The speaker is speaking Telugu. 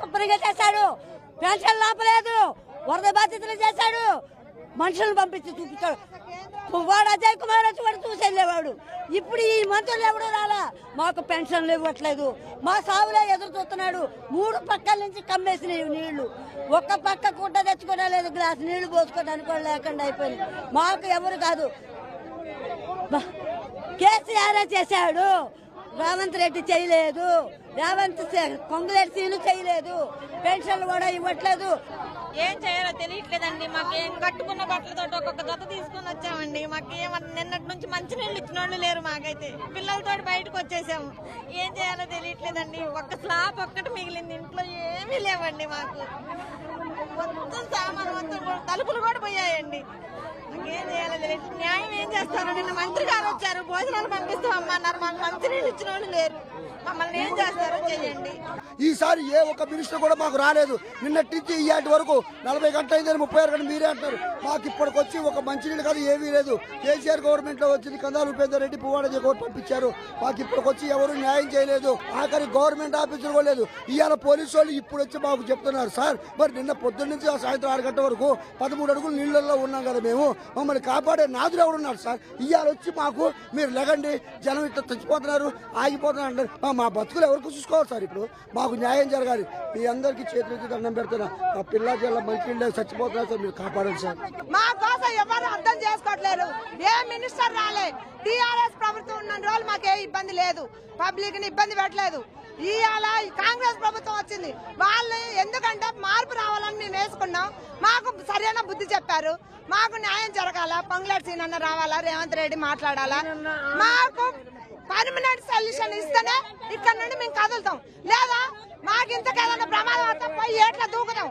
శుభ్రంగా చేశాడు, పెన్షన్ లాపలేదు, వరద బాధితులు చేశాడు, మనుషులను పంపించి చూపించాడు. వాడు అజయ్ కుమార్ వచ్చి వాడు చూసి వెళ్ళేవాడు. ఇప్పుడు ఈ మంత్రులు ఎవడు రాలా, మాకు పెన్షన్లు ఇవ్వట్లేదు, మా సావులే ఎదురు చూస్తున్నాడు. 3 పక్కల నుంచి కమ్మేసినాయి నీళ్లు, ఒక్క పక్క గుడ్డ తెచ్చుకోవలేదు, గ్లాస్ నీళ్లు పోసుకోవడానికి కూడా లేకుండా అయిపోయింది. మాకు ఎవరు కాదు, కేసీఆర్ చేశాడు, రేవంత్ రెడ్డి చేయలేదు, కొంగులేటి సీలు చేయలేదు, పెన్షన్లు కూడా ఇవ్వట్లేదు. ఏం చేయాలో తెలియట్లేదండి. మాకేం కట్టుకున్న బట్టలతో ఒక్కొక్క జత తీసుకుని వచ్చామండి. మాకేమన్నా నిన్నటి నుంచి మంచినీళ్ళు ఇచ్చిన వాళ్ళు లేరు. మాకైతే పిల్లలతో బయటకు వచ్చేసాము. ఏం చేయాలో తెలియట్లేదండి. ఒక్క స్లాబ్ ఒక్కటి మిగిలింది, ఇంట్లో ఏమీ లేవండి. మాకు మొత్తం సామాన్ మొత్తం తలుపులు కూడా పోయాయండి. ఏం చేయాలో తెలియదు. న్యాయం ఏం చేస్తారు? నిన్న మంత్రి గారు వచ్చారు, భోజనాలు పంపిస్తామన్నారు, మాకు మంచినీళ్ళు ఇచ్చిన వాళ్ళు లేరు. మమ్మల్ని ఏం చేస్తారో చేయండి. ఈసారి ఏ ఒక్క మినిస్టర్ కూడా మాకు రాలేదు. నిన్నటి నుంచి ఇయ్యాటి వరకు 40 గంటలు అయిందని 36 గంటలు మీరే అంటారు. మాకు ఇప్పటికొచ్చి ఒక మంచినీళ్ళు కాదు ఏమీ లేదు. కేసీఆర్ గవర్నమెంట్ లో వచ్చింది, కందాలు ఉపేందర్ రెడ్డి పువ్వాడ కోర్టు పంపించారు. మాకు ఇప్పటికొచ్చి ఎవరు న్యాయం చేయలేదు. ఆఖరి గవర్నమెంట్ ఆఫీసులు కూడా లేదు. ఇవాళ పోలీసు వాళ్ళు ఇప్పుడు వచ్చి మాకు చెప్తున్నారు, సార్ మరి నిన్న పొద్దున్న నుంచి సాయంత్రం 6 గంటల వరకు 13 అడుగులు నీళ్ళల్లో ఉన్నాం కదా మేము, మమ్మల్ని కాపాడే నాదులు ఎవరున్నారు సార్? ఇవాళ వచ్చి మాకు మీరు లెగండి, జనం ఇట్లా చచ్చిపోతున్నారు, ఆగిపోతున్నారు అంటారు. మా బతుకులు ఎవరికి చూసుకోవాలి సార్? ఇప్పుడు మాకు న్యాయం జరగాలి. మీ అందరికీ చేతులెత్తి దండం పెడుతున్నా. మా పిల్ల జిల్లా మంచి చచ్చిపోతున్నారు సార్, మీరు కాపాడండి సార్. మా కోసం ఎవరు అర్థం చేసుకోవట్లేదు. ఏ మినిస్టర్ రాలే. టీఆర్ఎస్ ప్రభుత్వం ఉన్న రోజులు మాకే ఇబ్బంది లేదు, పబ్లిక్ ని ఇబ్బంది పెట్టలేదు. ఇవాళ కాంగ్రెస్ ప్రభుత్వం వచ్చింది, వాళ్ళు ఎందుకంటే మార్పు రావాలని మేము వేసుకున్నాం. మాకు సరైన బుద్ధి చెప్పారు, మాకు న్యాయం జరగాల, పొంగులేటి సీనన్న రావాలా, రేవంత్ రెడ్డి మాట్లాడాలా, మాకు పర్మనెంట్ సొల్యూషన్ ఇస్తేనే ఇక్కడ నుండి మేము కదులుతాం. లేదా మాకు ఇంతకేదైనా ప్రమాదం వస్తే పోయి ఏట్లా దూకుతాం.